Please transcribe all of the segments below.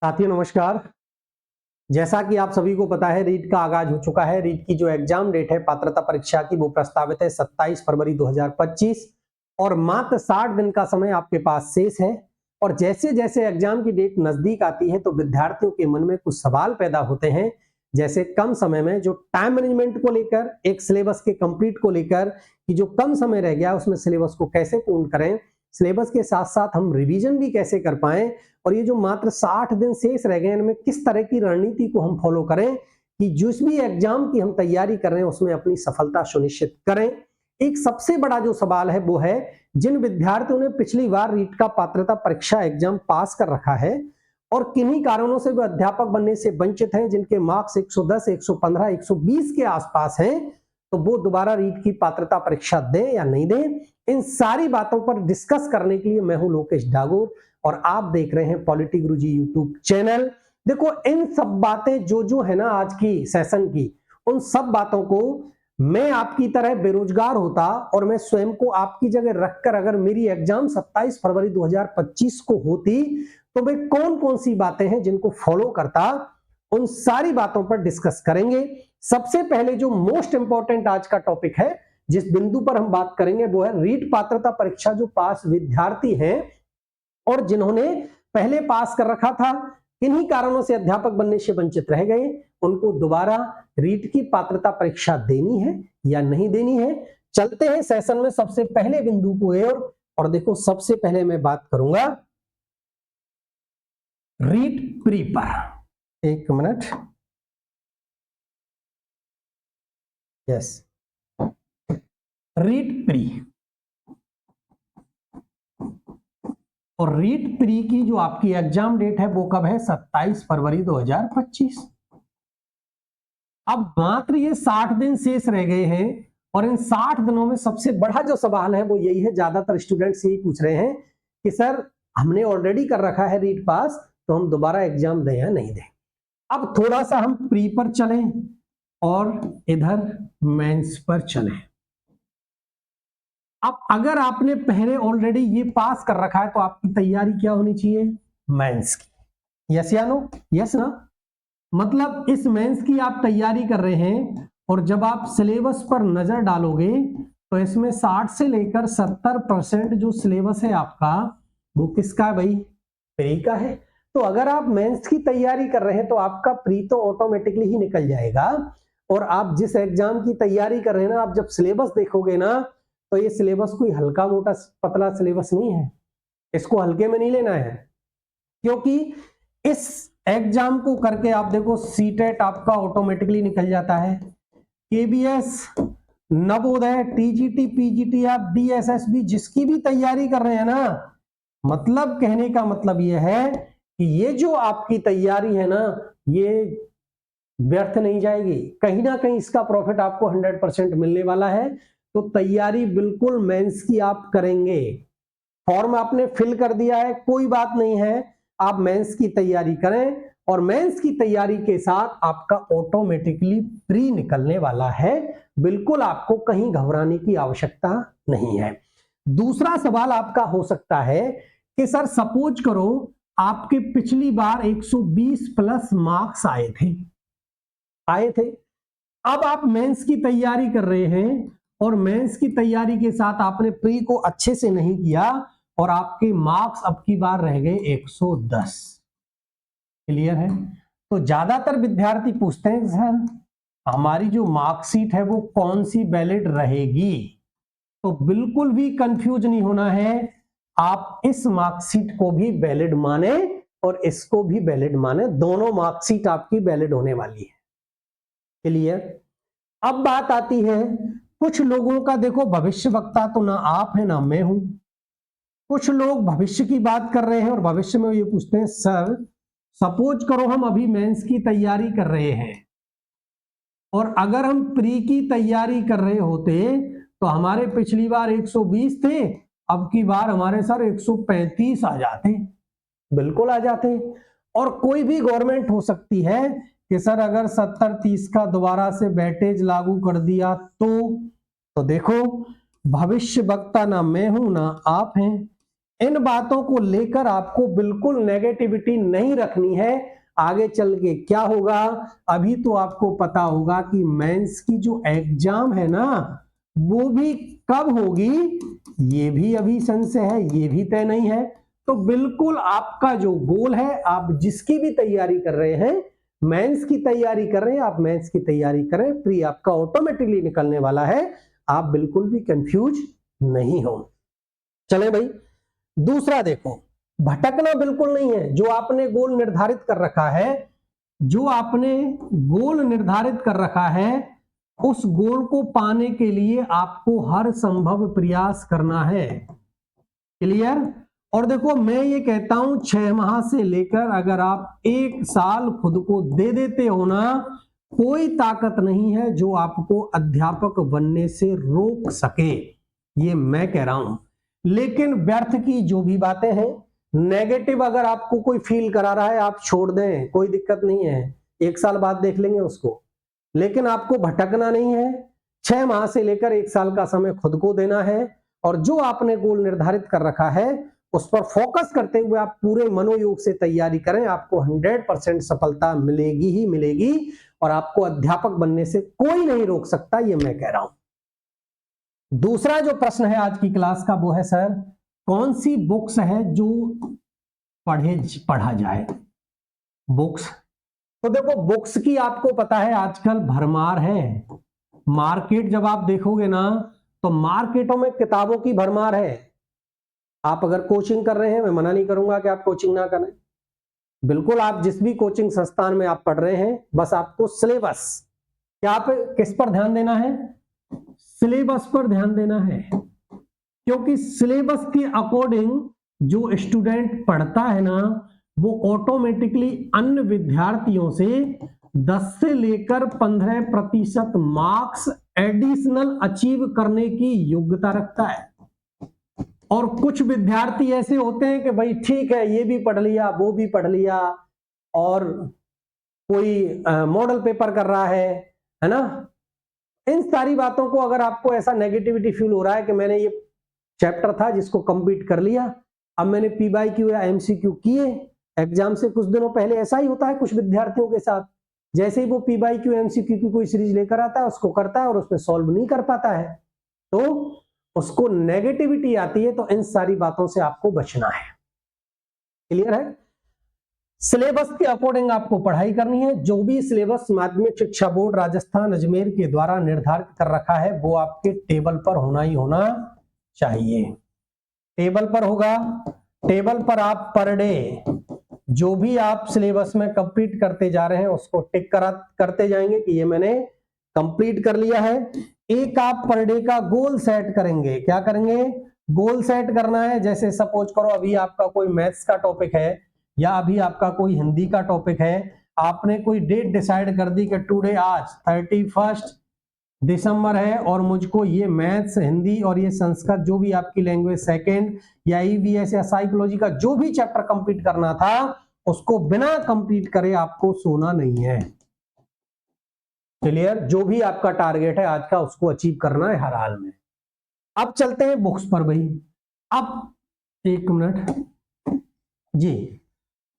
साथियों नमस्कार। जैसा कि आप सभी को पता है, रीट का आगाज हो चुका है। रीट की जो एग्जाम डेट है पात्रता परीक्षा की, वो प्रस्तावित है 27 फरवरी 2025 और मात्र 60 दिन का समय आपके पास शेष है। और जैसे जैसे एग्जाम की डेट नजदीक आती है तो विद्यार्थियों के मन में कुछ सवाल पैदा होते हैं, जैसे कम समय में जो टाइम मैनेजमेंट को लेकर, एक सिलेबस के कंप्लीट को लेकर कि जो कम समय रह गया उसमें सिलेबस को कैसे पूर्ण करें, सिलेबस के साथ साथ हम रिवीजन भी कैसे कर पाएं, और ये जो मात्र 60 दिन शेष रह गए इनमें किस तरह की रणनीति को हम फॉलो करें कि जिस भी एग्जाम की हम तैयारी कर रहे हैं उसमें अपनी सफलता सुनिश्चित करें। एक सबसे बड़ा जो सवाल है वो है, जिन विद्यार्थियों ने पिछली बार रीट का पात्रता परीक्षा एग्जाम पास कर रखा है और किन्हीं कारणों से वो अध्यापक बनने से वंचित हैं, जिनके मार्क्स 110, 115, 120 के आसपास हैं, तो वो दोबारा रीट की पात्रता परीक्षा दें या नहीं दें। इन सारी बातों पर डिस्कस करने के लिए मैं हूं लोकेश डागोर और आप देख रहे हैं पॉलिटी गुरुजी यूट्यूब चैनल। देखो, इन सब बातें जो है ना आज की सेशन की, उन सब बातों को मैं आपकी तरह बेरोजगार होता और मैं स्वयं को आपकी जगह रखकर अगर मेरी एग्जाम 27 फरवरी 2025 को होती तो वे कौन कौन सी बातें हैं जिनको फॉलो करता, उन सारी बातों पर डिस्कस करेंगे। सबसे पहले जो मोस्ट इंपॉर्टेंट आज का टॉपिक है, जिस बिंदु पर हम बात करेंगे, वो है रीट पात्रता परीक्षा जो पास विद्यार्थी हैं और जिन्होंने पहले पास कर रखा था, किन्हीं कारणों से अध्यापक बनने से वंचित रह गए, उनको दोबारा रीट की पात्रता परीक्षा देनी है या नहीं देनी है। चलते हैं सेशन में सबसे पहले बिंदु को और देखो, सबसे पहले मैं बात करूंगा रीट प्री पर। एक मिनट, यस, रीट प्री और रीट प्री की जो आपकी एग्जाम डेट है वो कब है? 27 फरवरी 2025। अब मात्र ये 60 दिन शेष रह गए हैं और इन 60 दिनों में सबसे बड़ा जो सवाल है वो यही है, ज्यादातर स्टूडेंट्स यही पूछ रहे हैं कि सर हमने ऑलरेडी कर रखा है रीट पास, तो हम दोबारा एग्जाम दें या नहीं दें। अब थोड़ा सा हम प्री पर चलें और इधर मेंस पर चलें। अब अगर आपने पहले ऑलरेडी ये पास कर रखा है तो आपकी तैयारी क्या होनी चाहिए? मेंस की। यस या नो? यस ना? मतलब इस मेंस की आप तैयारी कर रहे हैं और जब आप सिलेबस पर नजर डालोगे तो इसमें 60 से लेकर 70% जो सिलेबस है आपका, वो किसका है भाई? प्री का है। तो अगर आप मेंस की तैयारी कर रहे हैं तो आपका प्री तो ऑटोमेटिकली ही निकल जाएगा। और आप जिस एग्जाम की तैयारी कर रहे हैं ना, आप जब सिलेबस देखोगे ना, तो ये सिलेबस कोई हल्का मोटा पतला सिलेबस नहीं है, इसको हल्के में नहीं लेना है। क्योंकि इस एग्जाम को करके आप देखो, सीटेट आपका ऑटोमेटिकली निकल जाता है, केबीएस, नवोदय, टीजीटी, पीजीटी, आप डीएसएसबी जिसकी भी तैयारी कर रहे हैं ना, मतलब कहने का मतलब यह है कि ये जो आपकी तैयारी है ना, ये व्यर्थ नहीं जाएगी, कहीं ना कहीं इसका प्रॉफिट आपको 100% मिलने वाला है। तो तैयारी बिल्कुल मेंस की आप करेंगे। फॉर्म आपने फिल कर दिया है, कोई बात नहीं है, आप मेंस की तैयारी करें और मेंस की तैयारी के साथ आपका ऑटोमेटिकली प्री निकलने वाला है। बिल्कुल आपको कहीं घबराने की आवश्यकता नहीं है। दूसरा सवाल आपका हो सकता है कि सर सपोज करो आपके पिछली बार 120 प्लस मार्क्स आए थे, अब आप मेंस की तैयारी कर रहे हैं और मेंस की तैयारी के साथ आपने प्री को अच्छे से नहीं किया और आपके मार्क्स अब की बार रह गए 110। क्लियर है? तो ज्यादातर विद्यार्थी पूछते हैं सर हमारी जो मार्कशीट है वो कौन सी वैलिड रहेगी? तो बिल्कुल भी कंफ्यूज नहीं होना है, आप इस मार्कशीट को भी वैलिड माने और इसको भी वैलिड माने, दोनों मार्कशीट आपकी वैलिड होने वाली है। क्लियर? अब बात आती है कुछ लोगों का, देखो भविष्य वक्ता तो ना आप है ना मैं हूं, कुछ लोग भविष्य की बात कर रहे हैं और भविष्य में ये पूछते हैं सर सपोज करो हम अभी मेंस की तैयारी कर रहे हैं और अगर हम प्री की तैयारी कर रहे होते तो हमारे पिछली बार 120 थे, अब की बार हमारे सर 135 आ जाते। बिल्कुल आ जाते। और कोई भी गवर्नमेंट हो सकती है कि सर अगर 70-30 का दोबारा से वेटेज लागू कर दिया तो देखो भविष्य वक्ता ना मैं हूं ना आप हैं, इन बातों को लेकर आपको बिल्कुल नेगेटिविटी नहीं रखनी है। आगे चल के क्या होगा, अभी तो आपको पता होगा कि मेंस की जो एग्जाम है ना वो भी कब होगी, ये भी अभी संशय है, ये भी तय नहीं है। तो बिल्कुल आपका जो गोल है, आप जिसकी भी तैयारी कर रहे हैं, मेंस की तैयारी कर रहे हैं, आप मेंस की तैयारी करें, प्री आपका ऑटोमेटिकली निकलने वाला है, आप बिल्कुल भी कंफ्यूज नहीं हो। चले भाई, दूसरा देखो, भटकना बिल्कुल नहीं है। जो आपने गोल निर्धारित कर रखा है, जो आपने गोल निर्धारित कर रखा है, उस गोल को पाने के लिए आपको हर संभव प्रयास करना है। क्लियर? और देखो मैं ये कहता हूं 6 माह से लेकर अगर आप 1 साल खुद को दे देते हो ना, कोई ताकत नहीं है जो आपको अध्यापक बनने से रोक सके, ये मैं कह रहा हूं। लेकिन व्यर्थ की जो भी बातें हैं, नेगेटिव अगर आपको कोई फील करा रहा है, आप छोड़ दें, कोई दिक्कत नहीं है, 1 साल बाद देख लेंगे उसको। लेकिन आपको भटकना नहीं है। 6 माह से लेकर 1 साल का समय खुद को देना है, और जो आपने गोल निर्धारित कर रखा है उस पर फोकस करते हुए आप पूरे मनोयोग से तैयारी करें। आपको 100% सफलता मिलेगी ही मिलेगी, और आपको अध्यापक बनने से कोई नहीं रोक सकता, ये मैं कह रहा हूं। दूसरा जो प्रश्न है आज की क्लास का वो है, सर कौन सी बुक्स है जो पढ़ा जाए? बुक्स, तो देखो बुक्स की आपको पता है आजकल भरमार है। मार्केट जब आप देखोगे ना तो मार्केटों में किताबों की भरमार है। आप अगर कोचिंग कर रहे हैं, मैं मना नहीं करूंगा कि आप कोचिंग ना करें, बिल्कुल आप जिस भी कोचिंग संस्थान में आप पढ़ रहे हैं, बस आपको सिलेबस, क्या आप किस पर ध्यान देना है? सिलेबस पर ध्यान देना है। क्योंकि सिलेबस के अकॉर्डिंग जो स्टूडेंट पढ़ता है ना, वो ऑटोमेटिकली अन्य विद्यार्थियों से 10 से लेकर 15% मार्क्स एडिशनल अचीव करने की योग्यता रखता है। और कुछ विद्यार्थी ऐसे होते हैं कि भाई ठीक है, ये भी पढ़ लिया, वो भी पढ़ लिया, और कोई मॉडल पेपर कर रहा है ना। इन सारी बातों को अगर आपको ऐसा नेगेटिविटी फील हो रहा है कि मैंने ये चैप्टर था जिसको कंप्लीट कर लिया, अब मैंने पीवाईक्यू या एमसीक्यू किए एग्जाम से कुछ दिनों पहले, ऐसा ही होता है कुछ विद्यार्थियों के साथ। जैसे ही वो पीवाईक्यू एमसीक्यू की कोई सीरीज लेकर आता है, उसको करता है और उसमें सॉल्व नहीं कर पाता है, तो उसको नेगेटिविटी आती है। तो इन सारी बातों से आपको बचना है। क्लियर है? सिलेबस के अकॉर्डिंग आपको पढ़ाई करनी है। जो भी सिलेबस माध्यमिक शिक्षा बोर्ड राजस्थान अजमेर के द्वारा निर्धारित कर रखा है, वो आपके टेबल पर होना ही होना चाहिए। टेबल पर होगा, टेबल पर आप पर डे जो भी आप सिलेबस में कंप्लीट करते जा रहे हैं उसको टिक करते जाएंगे कि ये मैंने कंप्लीट कर लिया है। एक आप पर डे का गोल सेट करेंगे। क्या करेंगे? गोल सेट करना है। जैसे सपोज करो अभी आपका कोई मैथ्स का टॉपिक है, या अभी आपका कोई हिंदी का टॉपिक है, आपने कोई डेट डिसाइड कर दी कि टुडे आज 31 दिसंबर है और मुझको ये मैथ्स, हिंदी और ये संस्कृत जो भी आपकी लैंग्वेज सेकंड या ईवीएस या साइकोलॉजी का जो भी चैप्टर कंप्लीट करना था, उसको बिना कंप्लीट करे आपको सोना नहीं है। क्लियर? जो भी आपका टारगेट है आज का, उसको अचीव करना है हर हाल में। अब चलते हैं बुक्स पर भाई। अब एक मिनट जी,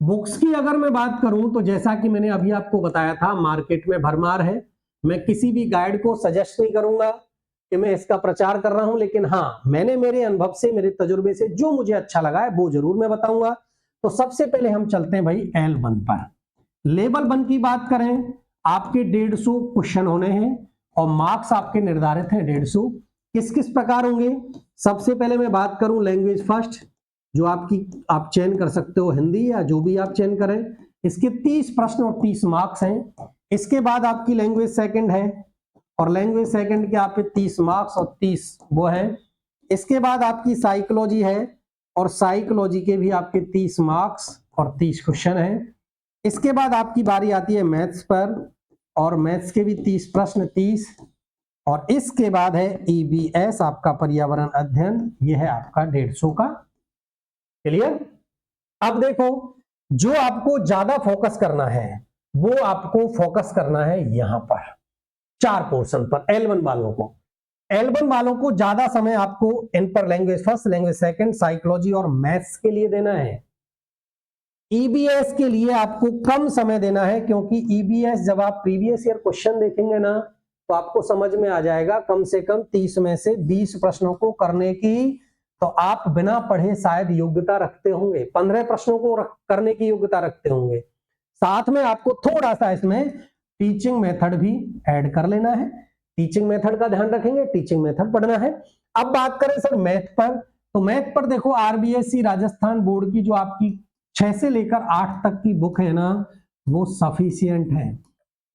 बुक्स की अगर मैं बात करूं तो जैसा कि मैंने अभी आपको बताया था, मार्केट में भरमार है। मैं किसी भी गाइड को सजेस्ट नहीं करूंगा कि मैं इसका प्रचार कर रहा हूं, लेकिन हाँ, मैंने मेरे अनुभव से, मेरे तजुर्बे से जो मुझे अच्छा लगा है वो जरूर मैं बताऊंगा। तो सबसे पहले हम चलते हैं भाई L1 पर। लेवल 1 की बात करें, आपके 150 क्वेश्चन होने हैं और मार्क्स आपके निर्धारित हैं 150। किस किस प्रकार होंगे? सबसे पहले मैं बात करूं लैंग्वेज फर्स्ट, जो आप चयन कर सकते हो, हिंदी या जो भी आप चयन करें। इसके 30 प्रश्न और 30 मार्क्स हैं। इसके बाद आपकी लैंग्वेज सेकंड है, और लैंग्वेज सेकंड के आपके 30 मार्क्स और 30 वो है। इसके बाद आपकी साइकोलॉजी है, और साइकोलॉजी के भी आपके 30 मार्क्स और 30 क्वेश्चन है। इसके बाद आपकी बारी आती है मैथ्स पर, और मैथ्स के भी 30 प्रश्न 30, और इसके बाद है ईवीएस आपका पर्यावरण अध्ययन, यह है आपका 150 का। क्लियर? अब देखो, जो आपको ज्यादा फोकस करना है वो आपको फोकस करना है यहां पर 4 पोर्शन पर, L1 वालों को। L1 वालों को ज्यादा समय आपको इन पर language first, language second, psychology और मैथ्स के लिए देना है। ईबीएस के लिए आपको कम समय देना है, क्योंकि ईबीएस जब आप प्रीवियस ईयर क्वेश्चन देखेंगे ना तो आपको समझ में आ जाएगा कम से कम 30 में से 20 प्रश्नों को करने की तो आप बिना पढ़े शायद योग्यता रखते होंगे, 15 प्रश्नों को करने की योग्यता रखते होंगे। साथ में आपको थोड़ा सा इसमें टीचिंग मेथड भी ऐड कर लेना है, टीचिंग मेथड का ध्यान रखेंगे, टीचिंग मेथड पढ़ना है। अब बात करें सर मैथ पर, तो मैथ पर देखो आरबीएससी राजस्थान बोर्ड की जो आपकी 6 से लेकर 8 तक की बुक है ना वो सफिशियंट है,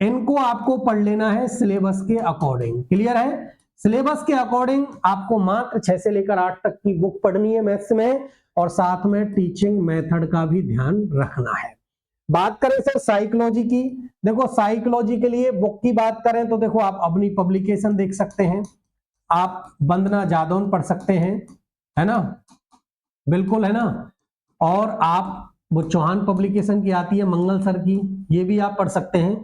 इनको आपको पढ़ लेना है सिलेबस के अकॉर्डिंग। क्लियर है? सिलेबस के अकॉर्डिंग आपको मात्र 6 से लेकर 8 तक की बुक पढ़नी है मैथ्स में, और साथ में टीचिंग मेथड का भी ध्यान रखना है। बात करें सर साइकोलॉजी की, देखो साइकोलॉजी के लिए बुक की बात करें तो देखो आप अपनी पब्लिकेशन देख सकते हैं, आप वंदना जादौन पढ़ सकते हैं, है ना, बिल्कुल है ना, और आप वो चौहान पब्लिकेशन की आती है मंगल सर की, ये भी आप पढ़ सकते हैं।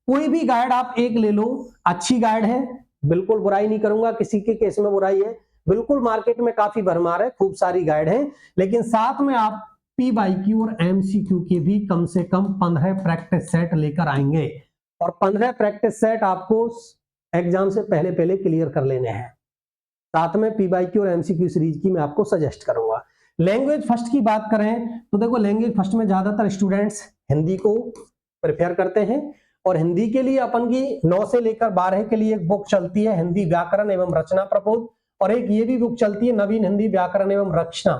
कोई भी गाइड आप एक ले लो, अच्छी गाइड है, बिल्कुल बुराई नहीं करूंगा, किसी के केस में बुराई है, बिल्कुल मार्केट में काफी भरमार है, खूब सारी गाइड है, लेकिन साथ में आप पीवाईक्यू और एमसीक्यू के भी कम से कम 15 प्रैक्टिस सेट लेकर आएंगे, और 15 प्रैक्टिस सेट आपको एग्जाम से पहले पहले क्लियर कर लेने हैं। साथ में पीवाईक्यू और एमसीक्यू सीरीज की मैं आपको सजेस्ट करूंगा। लैंग्वेज फर्स्ट की बात करें तो देखो लैंग्वेज फर्स्ट में ज्यादातर स्टूडेंट्स हिंदी को प्रेफर करते हैं, और हिंदी के लिए अपन की 9 से लेकर 12 के लिए एक बुक चलती है हिंदी व्याकरण एवं रचना प्रबोध, और एक ये भी बुक चलती है नवीन हिंदी व्याकरण एवं रचना,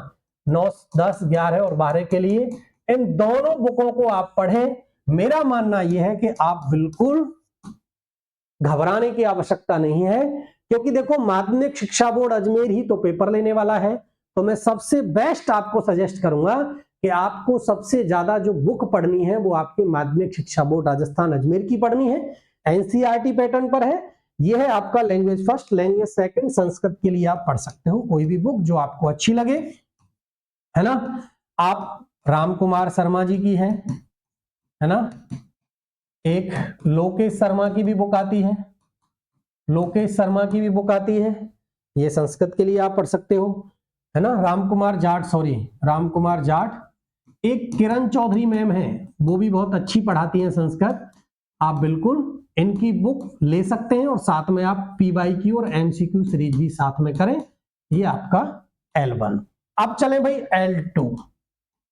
9, 10, 11 और 12 के लिए। इन दोनों बुकों को आप पढ़ें। मेरा मानना यह है कि आप बिल्कुल घबराने की आवश्यकता नहीं है, क्योंकि देखो माध्यमिक शिक्षा बोर्ड अजमेर ही तो पेपर लेने वाला है, तो मैं सबसे बेस्ट आपको सजेस्ट करूंगा कि आपको सबसे ज्यादा जो बुक पढ़नी है वो आपके माध्यमिक शिक्षा बोर्ड राजस्थान अजमेर की पढ़नी है, एनसीईआरटी पैटर्न पर है। यह है आपका language first, language second, Sanskrit के लिए आप पढ़ सकते हो कोई भी बुक जो आपको अच्छी लगे, है ना। आप राम कुमार शर्मा जी की है ना, एक लोकेश शर्मा की भी बुक आती है, लोकेश शर्मा की भी बुक आती है, ये संस्कृत के लिए आप पढ़ सकते हो, है ना। राम कुमार जाट, एक किरण चौधरी मैम है, वो भी बहुत अच्छी पढ़ाती हैं संस्कृत, आप बिल्कुल इनकी बुक ले सकते हैं, और साथ में आप पीवाईक्यू और एमसीक्यू सीरीज भी साथ में करें। ये आपका L1। अब चले भाई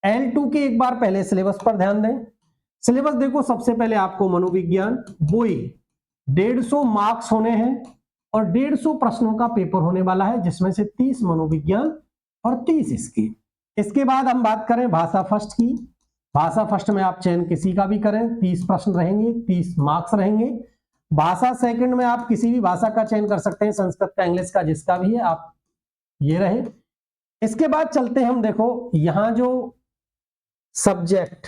L2 के एक बार पहले सिलेबस पर ध्यान दें। सिलेबस देखो सबसे पहले आपको मनोविज्ञान वही 150 मार्क्स होने हैं, और 150 प्रश्नों का पेपर होने वाला है, जिसमें से 30 मनोविज्ञान और 30 इसकी। इसके बाद हम बात करें भाषा फर्स्ट की। भाषा फर्स्ट में आप चयन किसी का भी करें, 30 प्रश्न रहेंगे, 30 मार्क्स रहेंगे। भाषा सेकंड में आप किसी भी भाषा का चयन कर सकते हैं, संस्कृत का, इंग्लिश का, जिसका भी है आप ये रहे। इसके बाद चलते हैं हम, देखो यहां जो सब्जेक्ट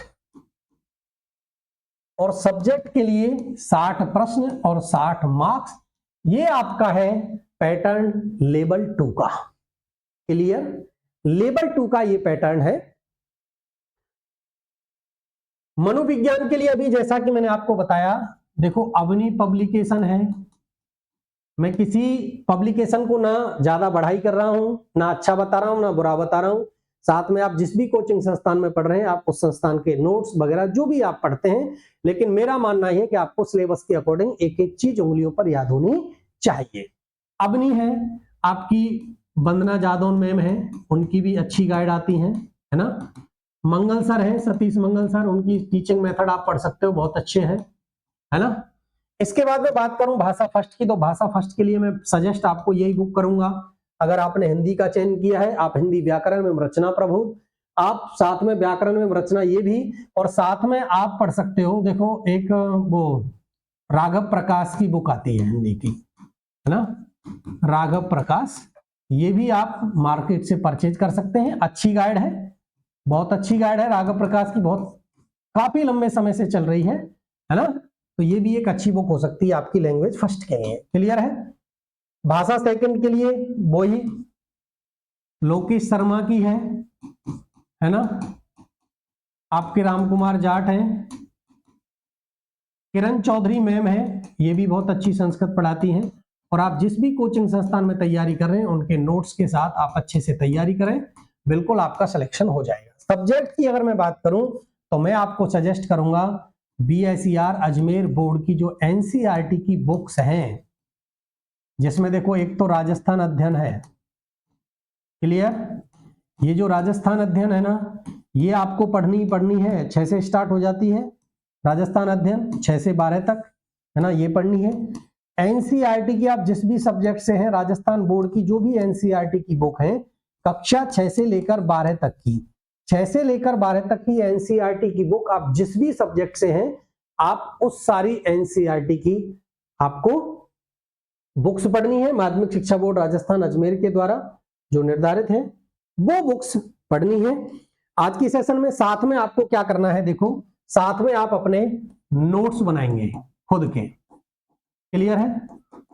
और सब्जेक्ट के लिए 60 प्रश्न और 60 मार्क्स, ये आपका है पैटर्न लेवल 2 का। क्लियर? लेवल 2 का ये पैटर्न है। मनोविज्ञान के लिए अभी जैसा कि मैंने आपको बताया, देखो अवनी पब्लिकेशन है, मैं किसी पब्लिकेशन को ना ज्यादा बढ़ाई कर रहा हूं, ना अच्छा बता रहा हूं, ना बुरा बता रहा हूं। साथ में आप जिस भी कोचिंग संस्थान में पढ़ रहे हैं, आप उस संस्थान के नोट्स वगैरह जो भी आप पढ़ते हैं, लेकिन मेरा मानना है कि आपको सिलेबस के अकॉर्डिंग एक एक चीज उंगलियों पर याद होनी चाहिए। अवनी है आपकी, वंदना जादौन मैम है, उनकी भी अच्छी गाइड आती है ना। मंगल सर है, सतीश मंगल सर, उनकी टीचिंग मेथड आप पढ़ सकते हो, बहुत अच्छे हैं, है ना। इसके बाद में बात करूं भाषा फर्स्ट की, तो भाषा फर्स्ट के लिए मैं सजेस्ट आपको यही बुक करूंगा। अगर आपने हिंदी का चयन किया है, आप हिंदी व्याकरण में रचना प्रबोध, आप साथ में व्याकरण में रचना ये भी, और साथ में आप पढ़ सकते हो, देखो एक वो राघव प्रकाश की बुक आती है हिंदी की, है ना, राघव प्रकाश, ये भी आप मार्केट से परचेज कर सकते हैं। अच्छी गाइड है, बहुत अच्छी गाइड है राघव प्रकाश की, बहुत काफी लंबे समय से चल रही है ना। तो ये भी एक अच्छी बुक हो सकती है आपकी लैंग्वेज फर्स्ट के लिए। क्लियर है? भाषा सेकंड के लिए वही लोकेश शर्मा की है ना, आपके राम कुमार जाट हैं, किरण चौधरी मैम है, ये भी बहुत अच्छी संस्कृत पढ़ाती हैं। और आप जिस भी कोचिंग संस्थान में तैयारी कर रहे हैं उनके नोट्स के साथ आप अच्छे से तैयारी करें, बिल्कुल आपका सिलेक्शन हो जाएगा। सब्जेक्ट की अगर मैं बात करूं तो मैं आपको सजेस्ट करूंगा BSER अजमेर बोर्ड की जो NCERT की बुक्स हैं, जिसमें देखो एक तो राजस्थान अध्ययन है, क्लियर। ये जो राजस्थान अध्ययन है ना, ये आपको पढ़नी है, 6 से स्टार्ट हो जाती है राजस्थान अध्ययन, 6 से 12 तक, है ना, ये पढ़नी है। NCERT की आप जिस भी सब्जेक्ट से हैं, राजस्थान बोर्ड की जो भी NCERT की बुक है, कक्षा 6 से लेकर 12 तक की, 6 से लेकर 12 तक की NCERT की बुक आप जिस भी सब्जेक्ट से हैं, आप उस सारी NCERT की आपको बुक्स पढ़नी है। माध्यमिक शिक्षा बोर्ड राजस्थान अजमेर के द्वारा जो निर्धारित है वो बुक्स पढ़नी है। आज की सेशन में साथ में आपको क्या करना है, देखो साथ में आप अपने नोट्स बनाएंगे खुद के, क्लियर है,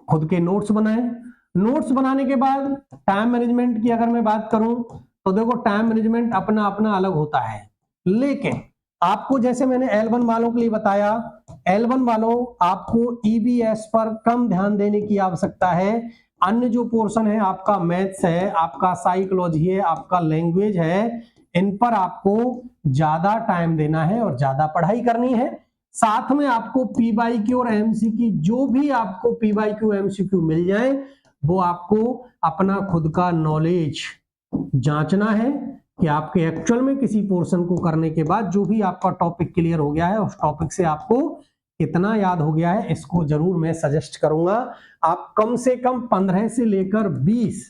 खुद के नोट्स बनाएं। नोट्स बनाने के बाद टाइम मैनेजमेंट की अगर मैं बात करूं तो देखो टाइम मैनेजमेंट अपना अपना अलग होता है, लेकिन आपको जैसे मैंने L1 वालों के लिए बताया, L1 वालों आपको EBS पर कम ध्यान देने की आवश्यकता है। अन्य जो पोर्शन है आपका मैथ्स है, आपका साइकोलॉजी है, आपका लैंग्वेज है, इन पर आपको ज्यादा टाइम देना है और ज्यादा पढ़ाई करनी है। साथ में आपको PYQ और MCQ, जो भी आपको PYQ MCQ मिल जाए, वो आपको अपना खुद का नॉलेज जांचना है कि आपके एक्चुअल में किसी पोर्शन को करने के बाद जो भी आपका टॉपिक क्लियर हो गया है, उस टॉपिक से आपको कितना याद हो गया है, इसको जरूर मैं सजेस्ट करूंगा। आप कम से कम 15 से लेकर 20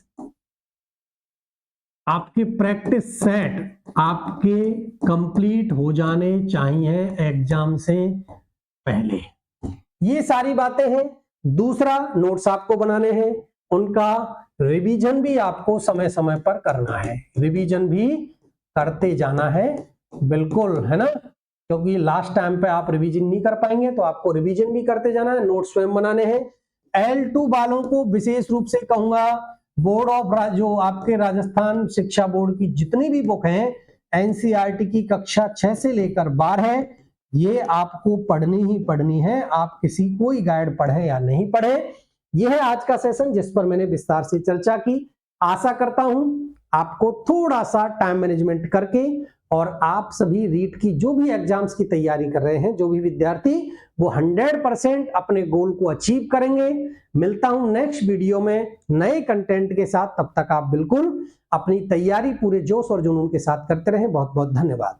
आपके प्रैक्टिस सेट आपके कंप्लीट हो जाने चाहिए एग्जाम से पहले। ये सारी बातें हैं। दूसरा, नोट्स आपको बनाने हैं, उनका रिवीजन भी आपको समय समय पर करना है, रिवीजन भी करते जाना है, बिल्कुल, है ना, क्योंकि लास्ट टाइम पे आप रिवीजन नहीं कर पाएंगे, तो आपको रिवीजन भी करते जाना है, नोट्स स्वयं बनाने हैं। L2 वालों को विशेष रूप से कहूंगा, बोर्ड ऑफ जो आपके राजस्थान शिक्षा बोर्ड की जितनी भी बुक हैं, NCERT की कक्षा 6 से लेकर 12, ये आपको पढ़नी ही पढ़नी है, आप किसी कोई गाइड पढ़े या नहीं पढ़े। यह है आज का सेशन जिस पर मैंने विस्तार से चर्चा की। आशा करता हूं आपको थोड़ा सा टाइम मैनेजमेंट करके, और आप सभी रीट की जो भी एग्जाम्स की तैयारी कर रहे हैं, जो भी विद्यार्थी, वो 100% अपने गोल को अचीव करेंगे। मिलता हूं नेक्स्ट वीडियो में नए कंटेंट के साथ, तब तक आप बिल्कुल अपनी तैयारी पूरे जोश और जुनून के साथ करते रहें। बहुत बहुत धन्यवाद।